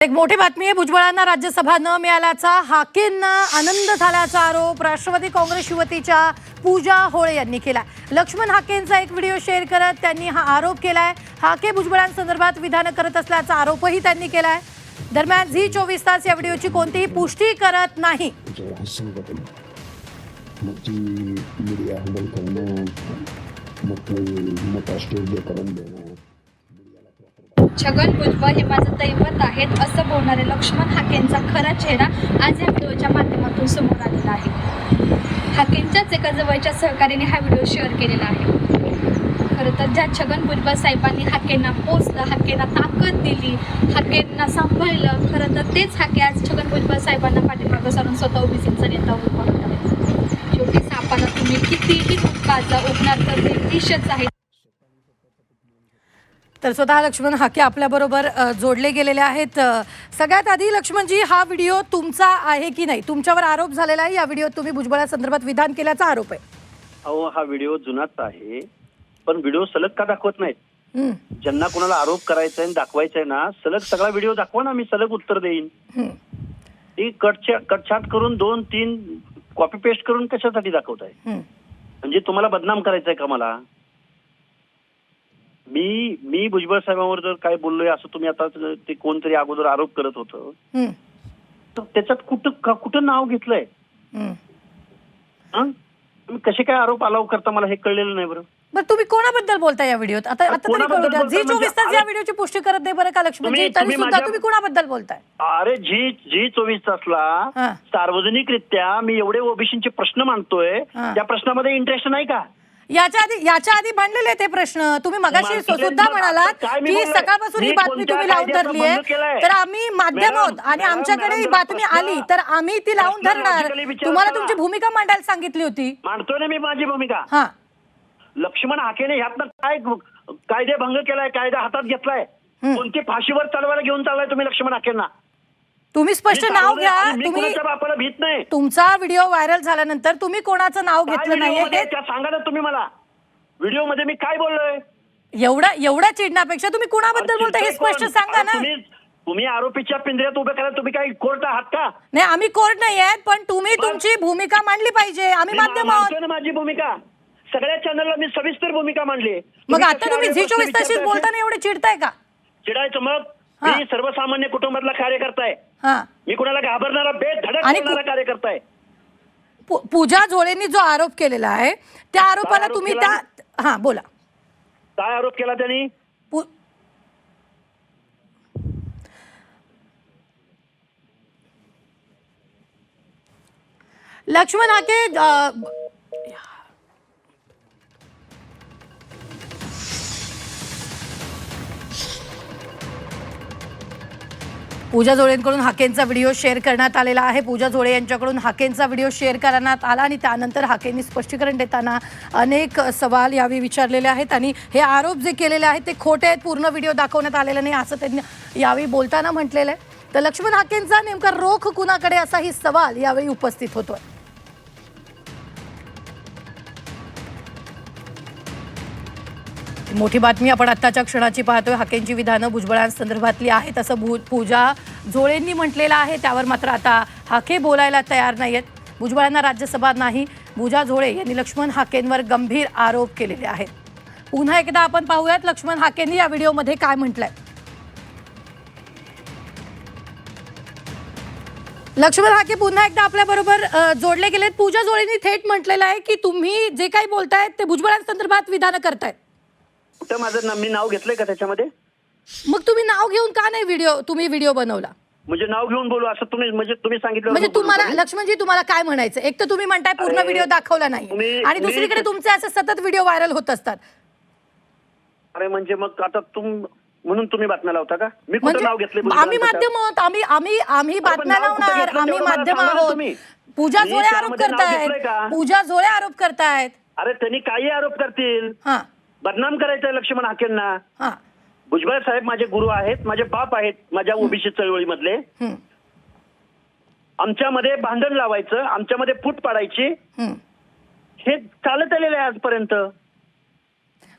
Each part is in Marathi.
एक मोठी बातमी आहे. भुजबळांना राज्यसभा न मिळाल्याचा हाकेंना आनंद झाल्याचा आरोप राष्ट्रवादी काँग्रेस युवतीच्या पूजा होळे यांनी केला. लक्ष्मण हाकेंचा एक व्हिडिओ शेअर करत त्यांनी हा आरोप केलाय. हाके भुजबळांसंदर्भात विधान करत असल्याचा आरोपही त्यांनी केलाय. दरम्यान झी 24 तास या व्हिडिओची कोणतीही पुष्टी करत नाही. छगन भुजबळ हे माझं दैवत आहेत असं बोलणारे लक्ष्मण हाकेंचा खरा चेहरा आज या व्हिडिओच्या माध्यमातून समोर आलेला आहे. हाकेंच्याच एका जवळच्या सहकार्याने हा व्हिडिओ शेअर केलेला आहे. खरं तर ज्या छगन भुजबळ साहेबांनी हाकेंना पोचलं, हाकेंना ताकद दिली, हाकेंना सांभाळलं, खरं तर तेच हाके आज छगन भुजबळ साहेबांना पाठीमागं सारून स्वतः ओबीसीचा नेता उभा आहेत. शेवटी सापाला तुम्ही कितीही उपकाचा उठणार तर ते विषच आहे. तर स्वतः लक्ष्मण हाके आपल्याबरोबर जोडले गेलेले आहेत. सगळ्यात आधी लक्ष्मणजी, हा व्हिडिओ तुमचा आहे की नाही? तुमच्यावर आरोप झालेला आहे. या व्हिडिओत तुम्ही भुजबळासंदर्भात विधान केल्याचा आरोप आहे. अहो, हा व्हिडिओ जुनाच आहे, पण व्हिडिओ सलग का दाखवत नाहीत? ज्यांना कोणाला आरोप करायचा आहे दाखवायचा आहे ना, सलग सगळा व्हिडिओ दाखवा ना, मी सलग उत्तर देईन. ती कटछाट करून 2-3 कॉपी पेस्ट करून कशासाठी दाखवताय? म्हणजे तुम्हाला बदनाम करायचंय का मला? मी भुजबळ साहेबांवर जर काय बोललोय असं तुम्ही आता ते कोणतरी अगोदर आरोप करत होतं, तर त्याच्यात कुठं नाव घेतलंय? तुम्ही कसे काय आरोप अलाव करता मला हे कळलेलं नाही. बरं तुम्ही कोणाबद्दल बोलताय या व्हिडिओत? आता तरी कळू द्या. झी 24 तास या व्हिडिओची पुष्टी करत नाही बरं का लक्ष्मणजी? तरी सुद्धा तुम्ही कोणाबद्दल बोलताय? अरे झी 24 तासला सार्वजनिकरित्या मी एवढे ओबीसीचे प्रश्न मांडतोय, त्या प्रश्नामध्ये इंटरेस्ट नाही का? याच्या आधी मांडलेले ते प्रश्न तुम्ही मगाशी सुद्धा म्हणालात की सकाळपासून ही बातमी तुम्ही लावून धरली आहे, तर आम्ही माध्यम आहोत आणि आमच्याकडे ही बातमी आली तर आम्ही ती लावून धरणार. तुम्हाला तुमची भूमिका मांडायला सांगितली होती. मांडतोय ना मी माझी भूमिका. लक्ष्मण हाकेने ह्यातनं काय कायदेभंग केलाय, कायदा हातात घेतलाय? कोणती फाशीवर चालवायला घेऊन चाललाय तुम्ही लक्ष्मण हाकेंना? तुम्ही स्पष्ट नाव घ्या. तुम्ही बापाला भीत नाही. तुमचा व्हिडिओ व्हायरल झाल्यानंतर तुम्ही कोणाचं नाव घेतलं नाहीये हे सांगा ना तुम्ही मला. व्हिडिओ मध्ये मी काय बोललोय? एवढ्या चिडण्यापेक्षा तुम्ही कोणाबद्दल बोलताय हे स्पष्ट सांगा ना. तुम्ही आरोपीच्या पिंजऱ्यात उभे करा. तुम्ही काय कोर्ट आहात का? नाही, आम्ही कोर्ट नाही आहेत, पण तुम्ही तुमची भूमिका मांडली पाहिजे. आम्ही माध्यम आहोत. माझी भूमिका सगळ्या चॅनलला मी सविस्तर भूमिका मांडली. मग आता तुम्ही झी 24 ताशीच बोलताना एवढे चिडताय का? चिडायचं मग? मी सर्वसामान्य कुटुंबातला कार्यकर्ता आहे. मी कुणाला घाबरणारा बेधडक बोलणारा कार्यकर्ता आहे. पूजा जोळेंनी जो आरोप केलेला आहे त्या आरोपाला तुम्ही बोला. काय आरोप केला त्यांनी? लक्ष्मण हाके पूजा जोळेंकडून हाकेंचा व्हिडिओ शेअर करण्यात आलेला आहे. पूजा जोळे यांच्याकडून हाकेंचा व्हिडिओ शेअर करण्यात आला आणि त्यानंतर हाकेंनी स्पष्टीकरण देताना अनेक सवाल यावेळी विचारलेले आहेत आणि हे आरोप जे केलेले आहेत ते खोटे आहेत, पूर्ण व्हिडिओ दाखवण्यात आलेला नाही असं त्यांनी यावेळी बोलताना म्हटलेलं आहे. तर लक्ष्मण हाकेंचा नेमका रोख कुणाकडे असाही सवाल यावेळी उपस्थित होतोय. मोठी बातमी आपण आत्ताच्या क्षणाची पाहतोय. हाकेंची विधानं भुजबळांसंदर्भातली आहेत असं पूजा जोळेंनी म्हटलेलं आहे. त्यावर मात्र आता हाके बोलायला तयार नाहीयेत. भुजबळांना राज्यसभा नाही, पूजा जोळे यांनी लक्ष्मण हाकेंवर गंभीर आरोप केलेले आहेत. पुन्हा एकदा आपण पाहूयात लक्ष्मण हाकेंनी या व्हिडिओमध्ये काय म्हटलंय. लक्ष्मण हाके पुन्हा एकदा आपल्या बरोबर जोडले गेलेत. पूजा जोळेंनी थेट म्हटलेलं आहे की तुम्ही जे काही बोलतायत ते भुजबळांसंदर्भात विधानं करतायत. कुठं माझं मी नाव घेतलंय का त्याच्यामध्ये? मग तुम्ही नाव घेऊन का नाही तुम्ही व्हिडिओ बनवला? म्हणजे नाव घेऊन बोलू असं तुम्ही सांगितलं? म्हणजे तुम्हाला लक्ष्मणजी तुम्हाला काय म्हणायचं? एक तर तुम्ही म्हणताय पूर्ण व्हिडिओ दाखवला नाही आणि दुसरीकडे तुमचे असे सतत व्हिडिओ व्हायरल होत असतात. अरे म्हणजे मग आता म्हणून तुम्ही बातम्या लावता का? मी कुठं नाव घेतलं? आम्ही माध्यम आहोत. आम्ही बातम्या लावणार. आम्ही माध्यम आहोत. पूजा जोळे आरोप करतायत. पूजा जोळे आरोप करतायत. अरे त्यांनी काही आरोप करतील, बदनाम करायचंय लक्ष्मण हाकेंना. भुजबळ साहेब माझे गुरु आहेत, माझे बाप आहेत माझ्या ओबीसी चळवळीमधले. आमच्यामध्ये भांडण लावायचं, आमच्यामध्ये फूट पाडायची, हे चालत आलेलं आहे आजपर्यंत.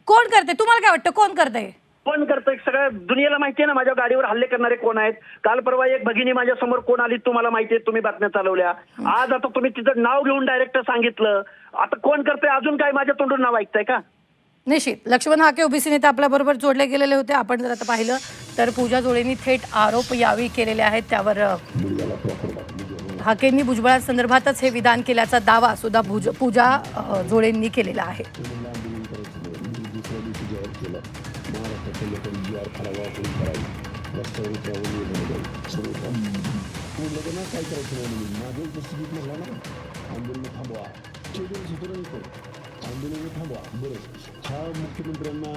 कोण करते? तुम्हाला काय वाटतं कोण करते? कोण करतंय सगळ्या दुनियेला माहितीये ना माझ्या गाडीवर हल्ले करणारे कोण आहेत. काल परवा एक भगिनी माझ्या समोर कोण आली तुम्हाला माहितीये, तुम्ही बातम्या चालवल्या. आज आता तुम्ही तिचं नाव घेऊन डायरेक्ट सांगितलं. आता कोण करतंय अजून काय माझ्या तोंडून नाव ऐकताय का? निश्चित. लक्ष्मण हाके ओबीसी नेते आपल्याबरोबर जोडले गेलेले होते. आपण जर आता पाहिलं तर पूजा जोळेंनी थेट आरोप यावेळी केलेले आहेत. त्यावर हाकेंनी भुजबळांसंदर्भातच हे विधान केल्याचा दावा सुद्धा पूजा जोळेंनी केलेला आहे. आंदोलन थांबवा. बरं, हा मुख्यमंत्र्यांना